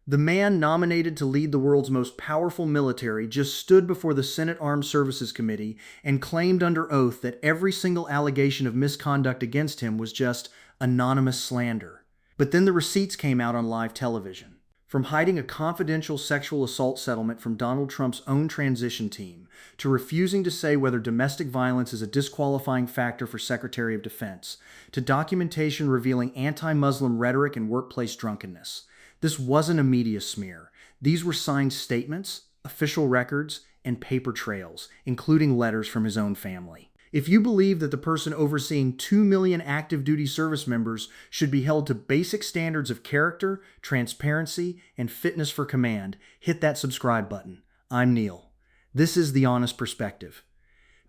The man nominated to lead the world's most powerful military just stood before the Senate Armed Services Committee and claimed under oath that every single allegation of misconduct against him was just anonymous slander. But then the receipts came out on live television. From hiding a confidential sexual assault settlement from Donald Trump's own transition team, to refusing to say whether domestic violence is a disqualifying factor for Secretary of Defense, to documentation revealing anti-Muslim rhetoric and workplace drunkenness. This wasn't a media smear. These were signed statements, official records, and paper trails, including letters from his own family. If you believe that the person overseeing 2 million active duty service members should be held to basic standards of character, transparency, and fitness for command, hit that subscribe button. I'm Neil. This is The Honest Perspective.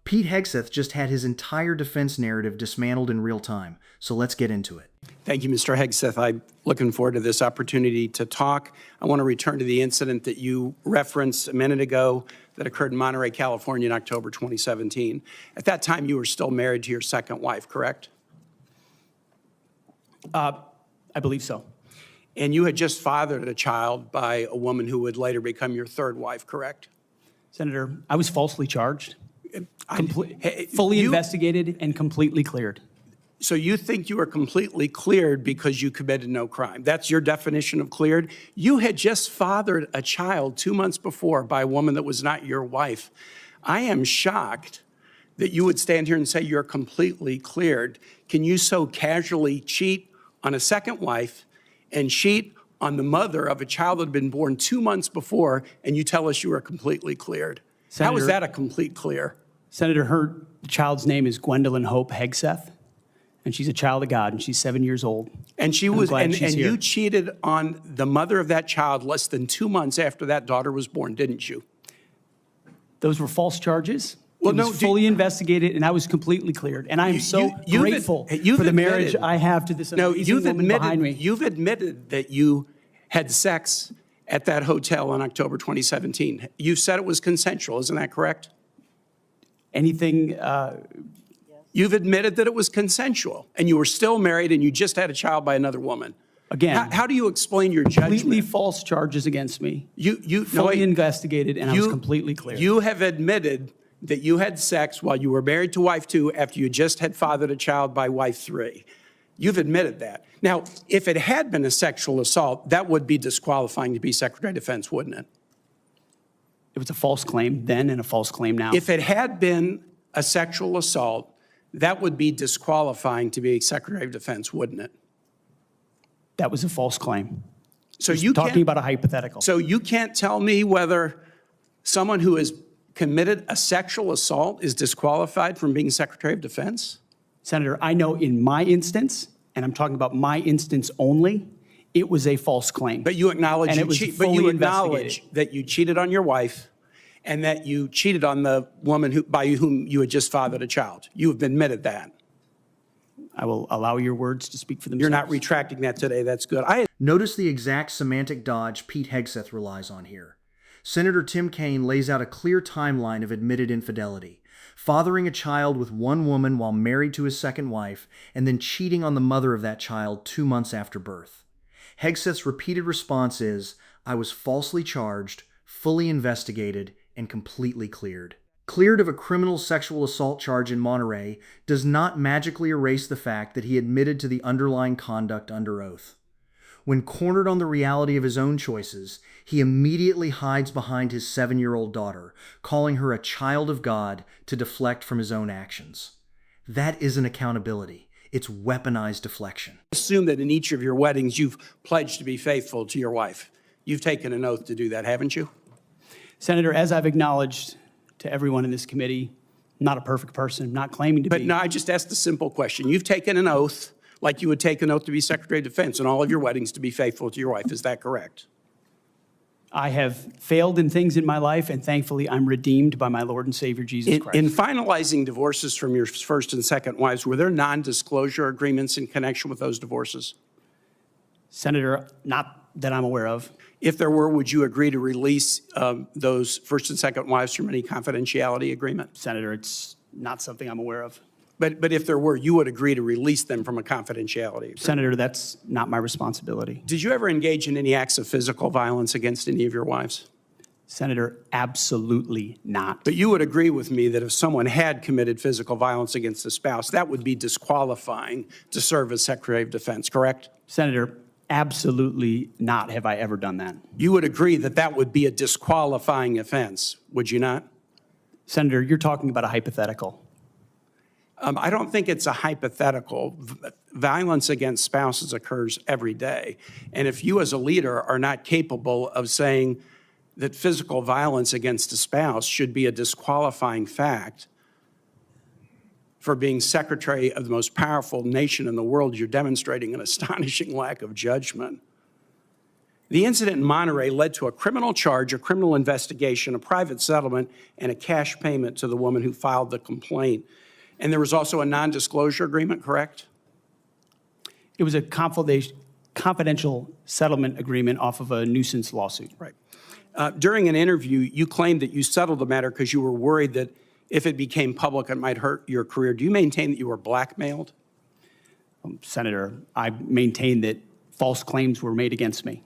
Pete Hegseth just had his entire defense narrative dismantled in real time, so let's get into it. Thank you, Mr. Hegseth. I'm looking forward to this opportunity to talk. I want to return to the incident that you referenced a minute ago that occurred in Monterey, California in October 2017. At that time, you were still married to your second wife, correct? I believe so. And you had just fathered a child by a woman who would later become your third wife, correct? Senator, I was falsely charged, fully investigated, and completely cleared. So you think you were completely cleared because you committed no crime. That's your definition of cleared? You had just fathered a child 2 months before by a woman that was not your wife. I am shocked that you would stand here and say you're completely cleared. Can you so casually cheat on a second wife and cheat on the mother of a child that had been born 2 months before, and you tell us you are completely cleared? Senator, how is that a complete clear? Senator, her child's name is Gwendolyn Hope Hegseth, and she's a child of God, and she's 7 years old. And she was, and you cheated on the mother of that child less than 2 months after that daughter was born, didn't you? Those were false charges. Well, it was fully investigated, and I was completely cleared. And I am so grateful for the marriage I have to this amazing woman behind me. You've admitted that you had sex at that hotel in October 2017. You said it was consensual, isn't that correct? Anything... You've admitted that it was consensual, and you were still married, and you just had a child by another woman. Again, how do you explain your judgment? Completely false charges against me. You fully investigated, and I was completely clear. You have admitted that you had sex while you were married to wife 2 after you just had fathered a child by wife 3. You've admitted that. Now, if it had been a sexual assault, that would be disqualifying to be Secretary of Defense, wouldn't it? It was a false claim then and a false claim now. If it had been a sexual assault, that would be disqualifying to be Secretary of Defense, wouldn't it? That was a false claim. So you talking about a hypothetical. So you can't tell me whether someone who has committed a sexual assault is disqualified from being Secretary of Defense? Senator, I know in my instance, and I'm talking about my instance only, it was a false claim. But you acknowledge that you cheated on your wife and that you cheated on the woman by whom you had just fathered a child. You have admitted that. I will allow your words to speak for themselves. You're not retracting that today. That's good. Notice the exact semantic dodge Pete Hegseth relies on here. Senator Tim Kaine lays out a clear timeline of admitted infidelity, fathering a child with one woman while married to his second wife, and then cheating on the mother of that child 2 months after birth. Hegseth's repeated response is, I was falsely charged, fully investigated, and completely cleared. Cleared of a criminal sexual assault charge in Monterey does not magically erase the fact that he admitted to the underlying conduct under oath. When cornered on the reality of his own choices, he immediately hides behind his 7-year-old daughter, calling her a child of God to deflect from his own actions. That isn't accountability. It's weaponized deflection. Assume that in each of your weddings you've pledged to be faithful to your wife. You've taken an oath to do that, haven't you? Senator, as I've acknowledged to everyone in this committee, not a perfect person, not claiming to be. But no, I just asked a simple question. You've taken an oath like you would take an oath to be Secretary of Defense in all of your weddings to be faithful to your wife. Is that correct? I have failed in things in my life, and thankfully I'm redeemed by my Lord and Savior, Jesus Christ. In finalizing divorces from your first and second wives, were there non-disclosure agreements in connection with those divorces? Senator, not that I'm aware of. If there were, would you agree to release those first and second wives from any confidentiality agreement? Senator, it's not something I'm aware of. But if there were, you would agree to release them from a confidentiality agreement? Senator, that's not my responsibility. Did you ever engage in any acts of physical violence against any of your wives? Senator, absolutely not. But you would agree with me that if someone had committed physical violence against a spouse, that would be disqualifying to serve as Secretary of Defense, correct? Senator, absolutely not have I ever done that. You would agree that that would be a disqualifying offense, would you not? Senator, you're talking about a hypothetical. I don't think it's a hypothetical. Violence against spouses occurs every day. And if you as a leader are not capable of saying that physical violence against a spouse should be a disqualifying fact for being secretary of the most powerful nation in the world, you're demonstrating an astonishing lack of judgment. The incident in Monterey led to a criminal charge, a criminal investigation, a private settlement, and a cash payment to the woman who filed the complaint. And there was also a non-disclosure agreement, correct? It was a confidential settlement agreement off of a nuisance lawsuit. Right. During an interview, you claimed that you settled the matter because you were worried that if it became public, it might hurt your career. Do you maintain that you were blackmailed? Senator, I maintain that false claims were made against me.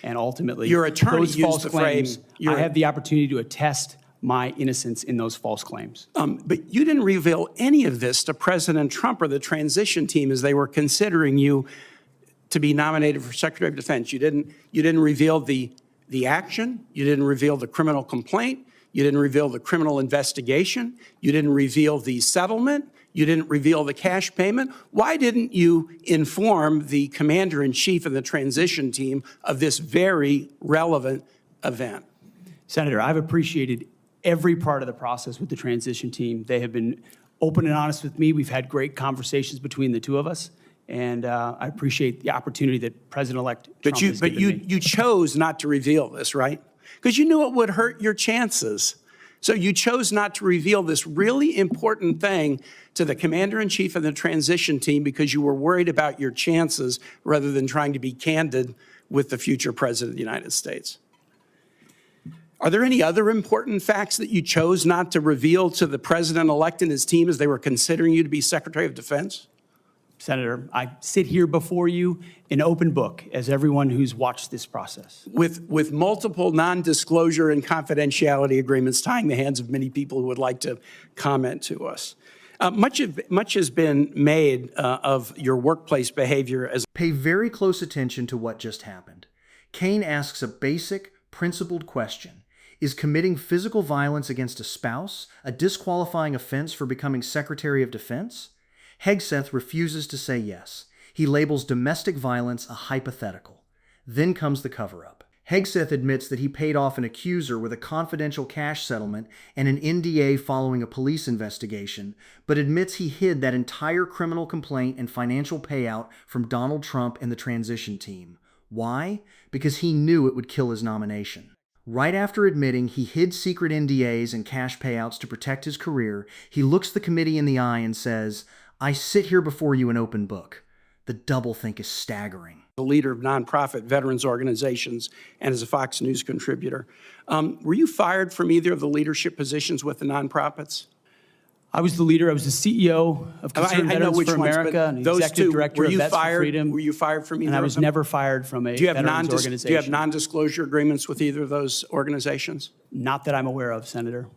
And ultimately, your attorney those used false the claims, phrase. I have the opportunity to attest my innocence in those false claims. But you didn't reveal any of this to President Trump or the transition team as they were considering you to be nominated for Secretary of Defense. You didn't reveal the action. You didn't reveal the criminal complaint. You didn't reveal the criminal investigation. You didn't reveal the settlement. You didn't reveal the cash payment. Why didn't you inform the commander-in-chief and the transition team of this very relevant event? Senator, I've appreciated every part of the process with the transition team. They have been open and honest with me. We've had great conversations between the two of us. And I appreciate the opportunity that President-elect Trump has given me. You chose not to reveal this, right? Because you knew it would hurt your chances. So you chose not to reveal this really important thing to the commander-in-chief and the transition team because you were worried about your chances rather than trying to be candid with the future president of the United States. Are there any other important facts that you chose not to reveal to the president-elect and his team as they were considering you to be Secretary of Defense? Senator, I sit here before you in open book, as everyone who's watched this process. With multiple non-disclosure and confidentiality agreements tying the hands of many people who would like to comment to us. Much has been made of your workplace behavior as— Pay very close attention to what just happened. Kaine asks a basic, principled question. Is committing physical violence against a spouse a disqualifying offense for becoming Secretary of Defense? Hegseth refuses to say yes. He labels domestic violence a hypothetical. Then comes the cover-up. Hegseth admits that he paid off an accuser with a confidential cash settlement and an NDA following a police investigation, but admits he hid that entire criminal complaint and financial payout from Donald Trump and the transition team. Why? Because he knew it would kill his nomination. Right after admitting he hid secret NDAs and cash payouts to protect his career, he looks the committee in the eye and says, "I sit here before you in open book." The doublethink is staggering. The leader of nonprofit veterans organizations and as a Fox News contributor. Were you fired from either of the leadership positions with the nonprofits? I was the leader. I was the CEO of Concerned Veterans for America and the executive director of Vets for Freedom. Were you fired from either of them? And I was never fired from a veterans organization. Do you have non-disclosure agreements with either of those organizations? Not that I'm aware of, Senator.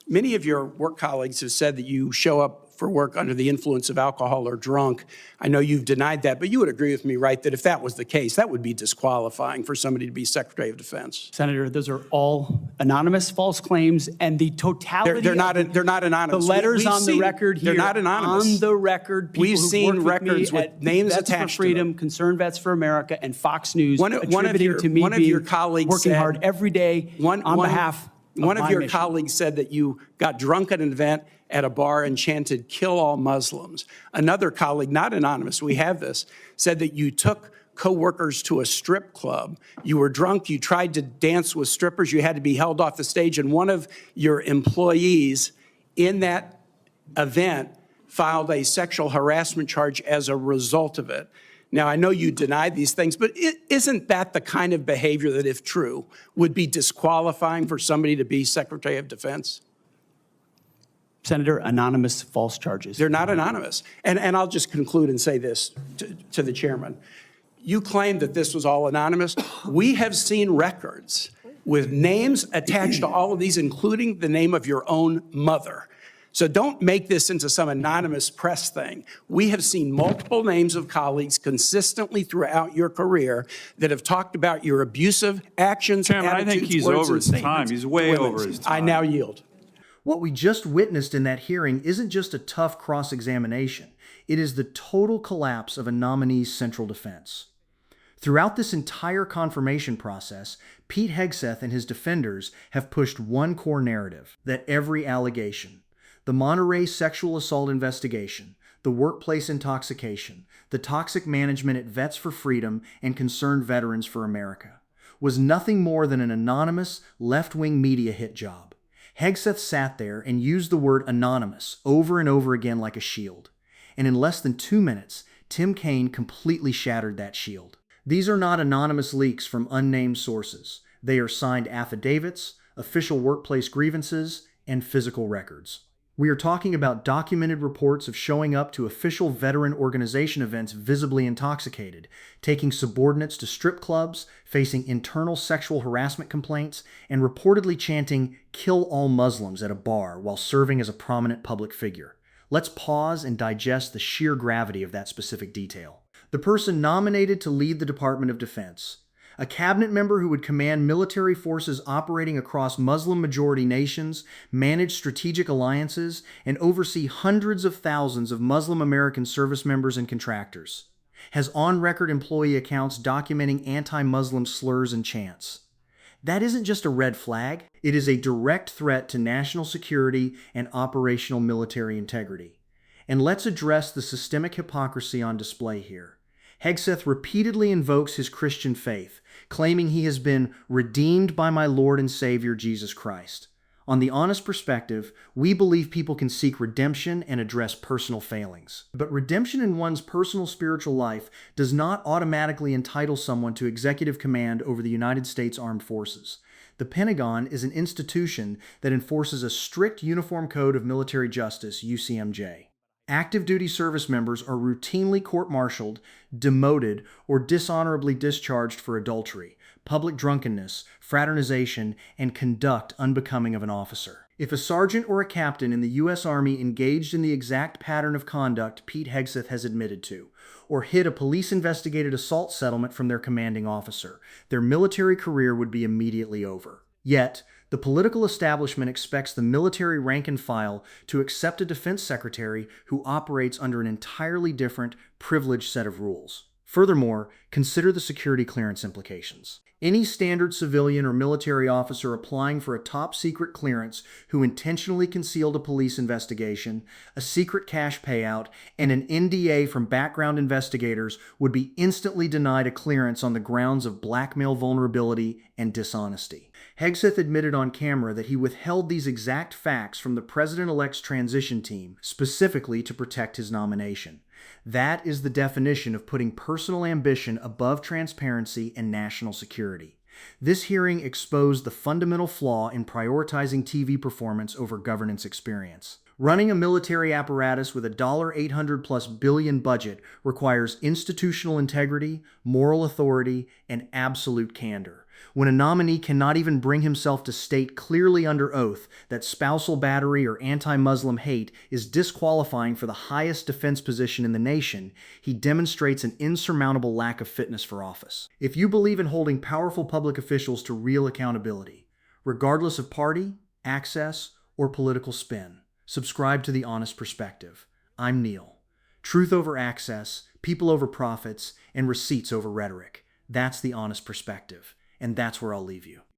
Many of your work colleagues have said that you show up for work under the influence of alcohol or drunk. I know you've denied that, but you would agree with me, right, that if that was the case, that would be disqualifying for somebody to be Secretary of Defense. Senator, those are all anonymous false claims, and the totality they're not anonymous. The letters on the record here. They're not anonymous. On the record, people we've seen records with names Vets attached for Freedom, to them. Concerned Vets for America, and Fox News attributing to me being colleagues working hard every day on behalf of One of my your mission. colleagues said that you got drunk at an event at a bar and chanted, "Kill all Muslims." Another colleague, not anonymous, we have this, said that you took co-workers to a strip club. You were drunk, you tried to dance with strippers, you had to be held off the stage, and one of your employees in that event filed a sexual harassment charge as a result of it. Now, I know you denied these things, but isn't that the kind of behavior that, if true, would be disqualifying for somebody to be Secretary of Defense? Senator, anonymous false charges. They're not anonymous. And I'll just conclude and say this to the chairman. You claim that this was all anonymous. We have seen records with names attached to all of these, including the name of your own mother. So don't make this into some anonymous press thing. We have seen multiple names of colleagues consistently throughout your career that have talked about your abusive actions, Chairman, attitudes, I think he's words, over and his time. statements He's way to women. over his time. I now yield. What we just witnessed in that hearing isn't just a tough cross-examination. It is the total collapse of a nominee's central defense. Throughout this entire confirmation process, Pete Hegseth and his defenders have pushed one core narrative, that every allegation, the Monterey sexual assault investigation, the workplace intoxication, the toxic management at Vets for Freedom and Concerned Veterans for America, was nothing more than an anonymous, left-wing media hit job. Hegseth sat there and used the word anonymous over and over again like a shield. And in less than 2 minutes, Tim Kaine completely shattered that shield. These are not anonymous leaks from unnamed sources. They are signed affidavits, official workplace grievances, and physical records. We are talking about documented reports of showing up to official veteran organization events visibly intoxicated, taking subordinates to strip clubs, facing internal sexual harassment complaints, and reportedly chanting, "Kill all Muslims" at a bar while serving as a prominent public figure. Let's pause and digest the sheer gravity of that specific detail. The person nominated to lead the Department of Defense, a cabinet member who would command military forces operating across Muslim-majority nations, manage strategic alliances, and oversee hundreds of thousands of Muslim American service members and contractors, has on-record employee accounts documenting anti-Muslim slurs and chants. That isn't just a red flag, it is a direct threat to national security and operational military integrity. And let's address the systemic hypocrisy on display here. Hegseth repeatedly invokes his Christian faith, claiming he has been redeemed by my Lord and Savior Jesus Christ. On the honest perspective, we believe people can seek redemption and address personal failings. But redemption in one's personal spiritual life does not automatically entitle someone to executive command over the United States Armed Forces. The Pentagon is an institution that enforces a strict Uniform Code of Military Justice, UCMJ. Active duty service members are routinely court-martialed, demoted, or dishonorably discharged for adultery, public drunkenness, fraternization, and conduct unbecoming of an officer. If a sergeant or a captain in the U.S. Army engaged in the exact pattern of conduct Pete Hegseth has admitted to, or hid a police-investigated assault settlement from their commanding officer, their military career would be immediately over. Yet, the political establishment expects the military rank and file to accept a defense secretary who operates under an entirely different, privileged set of rules. Furthermore, consider the security clearance implications. Any standard civilian or military officer applying for a top-secret clearance who intentionally concealed a police investigation, a secret cash payout, and an NDA from background investigators would be instantly denied a clearance on the grounds of blackmail vulnerability and dishonesty. Hegseth admitted on camera that he withheld these exact facts from the president-elect's transition team specifically to protect his nomination. That is the definition of putting personal ambition above transparency and national security. This hearing exposed the fundamental flaw in prioritizing TV performance over governance experience. Running a military apparatus with a $800+ billion budget requires institutional integrity, moral authority, and absolute candor. When a nominee cannot even bring himself to state clearly under oath that spousal battery or anti-Muslim hate is disqualifying for the highest defense position in the nation, he demonstrates an insurmountable lack of fitness for office. If you believe in holding powerful public officials to real accountability, regardless of party, access, or political spin, subscribe to The Honest Perspective. I'm Neil. Truth over access, people over profits, and receipts over rhetoric. That's The Honest Perspective. And that's where I'll leave you.